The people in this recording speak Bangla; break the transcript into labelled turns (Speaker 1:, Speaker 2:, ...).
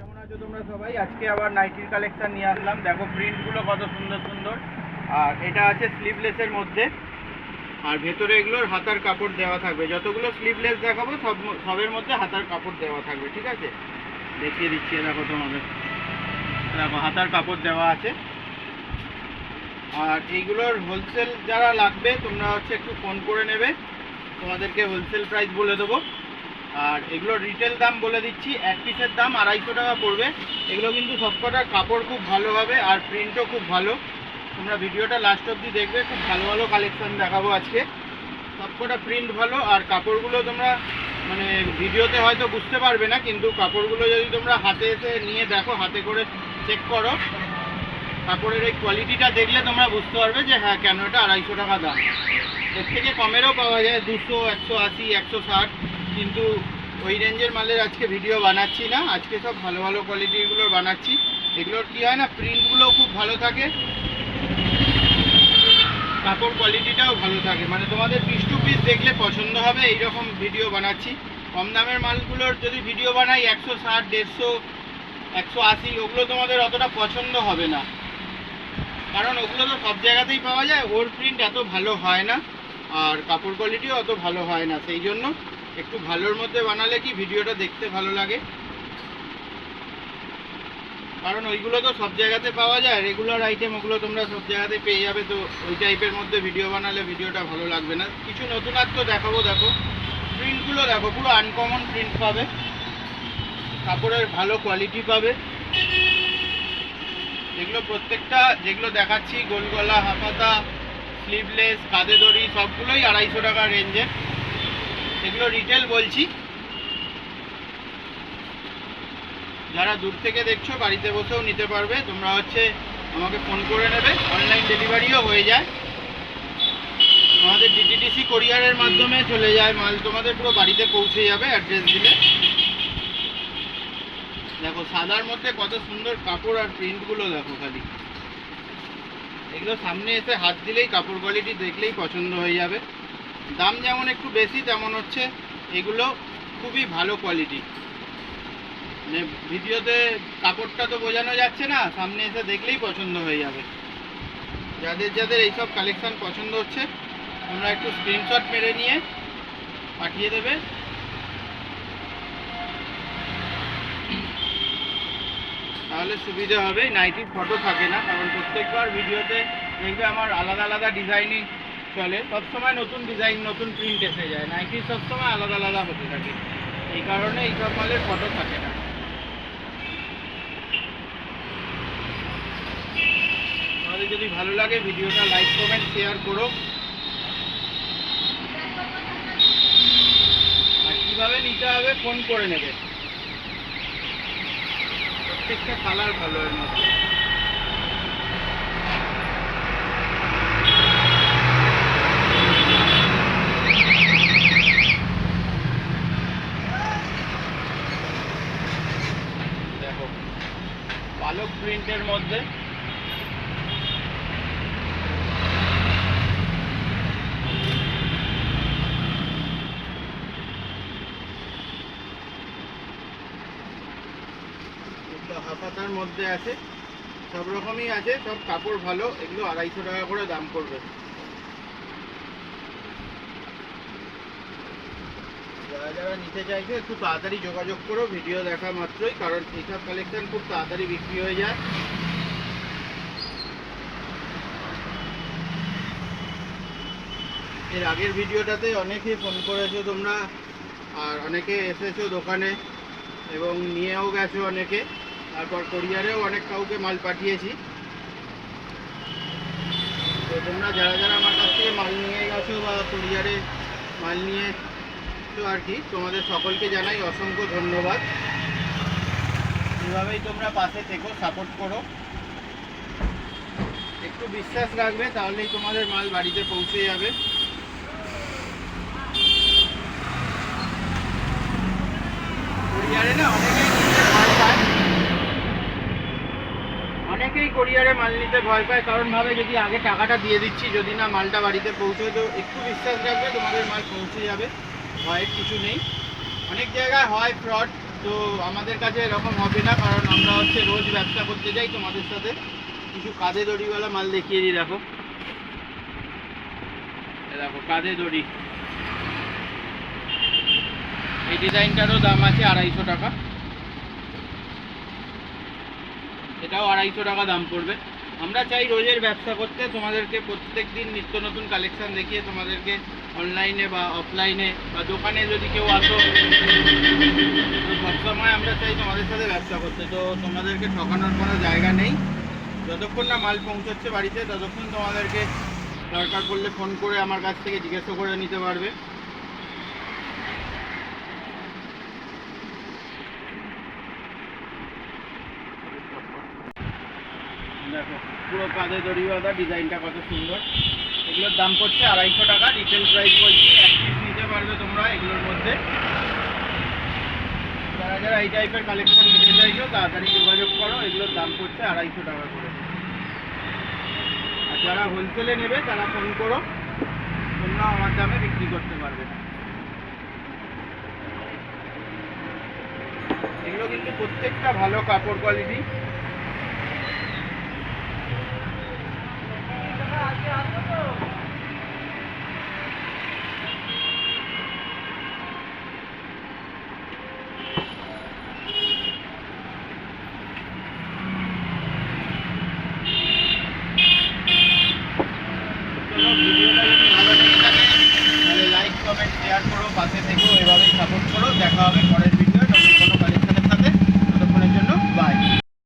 Speaker 1: কেমন আছো তোমরা সবাই? আজকে আবার নাইটির কালেকশন নিয়ে আসলাম। দেখো প্রিন্টগুলো কত সুন্দর সুন্দর। আর এটা আছে স্লিভলেসের মধ্যে, আর ভেতরে এগুলোর হাতার কাপড় দেওয়া থাকবে। যতগুলো স্লিভলেস দেখাবো সবের মধ্যে হাতার কাপড় দেওয়া থাকবে, ঠিক আছে? দেখিয়ে দিচ্ছি, দেখো তোমাদের। দেখো হাতার কাপড় দেওয়া আছে। আর এইগুলোর হোলসেল যারা লাগবে তোমরা একটু ফোন করে নেবে, তোমাদেরকে হোলসেল প্রাইস বলে দেবো। আর এগুলোর রিটেল দাম বলে দিচ্ছি, এক পিসের দাম 250 টাকা পড়বে। এগুলো কিন্তু সবকটা কাপড় খুব ভালো হবে আর প্রিন্টও খুব ভালো। তোমরা ভিডিওটা লাস্ট অবধি দেখবে, খুব ভালো ভালো কালেকশন দেখাবো আজকে। সবকটা প্রিন্ট ভালো আর কাপড়গুলো তোমরা মানে ভিডিওতে হয়তো বুঝতে পারবে না, কিন্তু কাপড়গুলো যদি তোমরা হাতে এসে নিয়ে দেখো, হাতে করে চেক করো, কাপড়ের এই কোয়ালিটিটা দেখলে তোমরা বুঝতে পারবে যে হ্যাঁ কেন এটা 250 টাকা দাম। এর থেকে কমেরও পাওয়া যায়, 200, 180, 160, কিন্তু ওই রেঞ্জের মালের আজকে ভিডিও বানাচ্ছি না। আজকে সব ভালো ভালো কোয়ালিটিগুলোর বানাচ্ছি। এগুলোর কী হয় না, প্রিন্টগুলোও খুব ভালো থাকে, কাপড় কোয়ালিটিটাও ভালো থাকে, মানে তোমাদের পিস টু পিস দেখলে পছন্দ হবে। এইরকম ভিডিও বানাচ্ছি। কম দামের মালগুলোর যদি ভিডিও বানাই 160, 150, 180, ওগুলো তোমাদের অতটা পছন্দ হবে না, কারণ ওগুলো তো সব জায়গাতেই পাওয়া যায়। ওর প্রিন্ট এত ভালো হয় না আর কাপড় কোয়ালিটিও অত ভালো হয় না। সেই জন্য একটু ভালোর মধ্যে বানালে কি ভিডিওটা দেখতে ভালো লাগে, কারণ ওইগুলো তো সব জায়গাতে পাওয়া যায়, রেগুলার আইটেম, ওগুলো তোমরা সব জায়গাতে পেয়ে যাবে। তো ওই টাইপের মধ্যে ভিডিও বানালে ভিডিওটা ভালো লাগবে না। কিছু নতুনত্ব দেখাবো। দেখো প্রিন্টগুলো, দেখো পুরো আনকমন প্রিন্ট পাবে, কাপড়ের ভালো কোয়ালিটি পাবে। এগুলো প্রত্যেকটা যেগুলো দেখাচ্ছি, গোলগলা, হাফাতা, স্লিভলেস, কাঁধে দড়ি, সবগুলোই 250 টাকা রেঞ্জের। এগুলো রিটেল বলছি। যারা দূর থেকে দেখছো বাড়িতে বসেও নিতে পারবে। তোমরা আমাকে ফোন করে নেবে, অনলাইন ডেলিভারিও হয়ে যায়। আমাদের ডিটিডিসি কোরিয়ারের মাধ্যমে চলে যায় মাল, তোমাদের পুরো বাড়িতে পৌঁছে যাবে অ্যাড্রেস দিলে। দেখো সাদার মধ্যে কত সুন্দর কাপড় আর প্রিন্টগুলো দেখো খালি। এগুলো সামনে এসে হাত দিলেই কাপড় কোয়ালিটি দেখলেই পছন্দ হয়ে যাবে। দাম যেমন একটু বেশি, তেমন এগুলো খুবই ভালো কোয়ালিটি। মানে ভিডিওতে কাপড়টা তো বোঝানো যাচ্ছে না, সামনে এসে দেখলেই পছন্দ হয়ে যাবে। যাদের যাদের এইসব কালেকশন পছন্দ হচ্ছে তোমরা একটু স্ক্রিনশট মেরে নিয়ে পাঠিয়ে দেবে। তাহলে সুবিধা হবে। নাইটির ফটো থাকে না, কারণ প্রত্যেকবার ভিডিওতে দেখবে আমার আলাদা আলাদা ডিজাইনই চলে। সবসময় নতুন ডিজাইন, নতুন প্রিন্ট এসে যায়। নাইটির সবসময় আলাদা আলাদা হতে থাকে, এই কারণে এইসব মালের ফটো থাকে না। তোমাদের যদি ভালো লাগে ভিডিওটা লাইক, কমেন্ট, শেয়ার করো। আর কীভাবে নিতে হবে ফোন করে নেবে। প্রত্যেকটা কালার ভালো এর মধ্যে। দেখো পালক প্রিন্টের মধ্যে হাফাতার মধ্যে আছে, সব রকমই আছে, সব কাপড় ভালো। এগুলো 250 টাকা করে দাম পড়বে। যারা যারা নিতে চাইছো একটু তাড়াতাড়ি যোগাযোগ করো ভিডিও দেখা মাত্রই, কারণ এইসব কালেকশন খুব তাড়াতাড়ি বিক্রি হয়ে যায়। এর আগের ভিডিওটাতে অনেকেই ফোন করেছো তোমরা, আর অনেকে এসেছো দোকানে এবং নিয়েও গেছো অনেকে। তারপর কোরিয়ারেও অনেক কাউকে মাল পাঠিয়েছি। তো তোমরা যারা যারা আমার কাছ থেকে মাল নিয়ে গেছো বা কোরিয়ারে মাল নিয়ে আর কি, তোমাদের সকলকে জানাই অসংখ্য ধন্যবাদ। এভাবেই তোমরা পাশে থেকো, সাপোর্ট করো। একটু বিশ্বাস রাখবে, তাহলেই তোমাদের মাল বাড়িতে পৌঁছে যাবে। কোরিয়ারে না অনেকেই কোরিয়ারে মাল নিতে ভয় পায়, কারণ ভাবে যদি আগে টাকাটা দিয়ে দিচ্ছি, যদি না মালটা বাড়িতে পৌঁছে। তো একটু বিশ্বাস রাখবে, তোমাদের মাল পৌঁছে যাবে, ভয়ের কিছু নেই। অনেক জায়গায় হয় ফ্রড, তো আমাদের কাছে এরকম হবে না, কারণ আমরা হচ্ছে রোজ ব্যবসা করতে যাই তোমাদের সাথে। কিছু কাঁধে দড়িওয়ালা মাল দেখিয়ে দিই, দেখো দেখো কাঁধে দড়ি। এই ডিজাইনটারও দাম আছে 250 টাকা, এটাও 250 টাকা দাম পড়বে। আমরা চাই রোজের ব্যবসা করতে, তোমাদেরকে প্রত্যেক দিন নিত্য নতুন কালেকশান দেখিয়ে তোমাদেরকে অনলাইনে বা অফলাইনে বা দোকানে যদি কেউ আসো, তো সবসময় আমরা চাই তোমাদের সাথে ব্যবসা করতে। তো তোমাদেরকে ঠকানোর কোনো জায়গা নেই। যতক্ষণ না মাল পৌঁছচ্ছে বাড়িতে, ততক্ষণ তোমাদেরকে দরকার পড়লে ফোন করে আমার কাছ থেকে জিজ্ঞাসা করে নিতে পারবে। দেখো পুরো কাঁধে দড়িওয়ালা ডিজাইনটা কত সুন্দর। এগুলোর দাম পড়ছে 250 টাকা, রিটেল প্রাইস বলছি। এক পিস নিতে পারবে তোমরা এগুলোর মধ্যে। যারা যারা এই টাইপের কালেকশন নিতে চাইছো তাড়াতাড়ি যোগাযোগ করো। এগুলোর দাম পড়ছে 250 টাকা করে। আর যারা হোলসেলে নেবে তারা ফোন করো, তোমরা আমার দামে বিক্রি করতে পারবে। এগুলো কিন্তু প্রত্যেকটা ভালো কাপড় কোয়ালিটি। ভিডিওটা যদি ভালো লেগে থাকে তাহলে লাইক কমেন্ট শেয়ার করো, পাশে থেকেও এভাবেই সাপোর্ট করো। দেখা হবে পরে।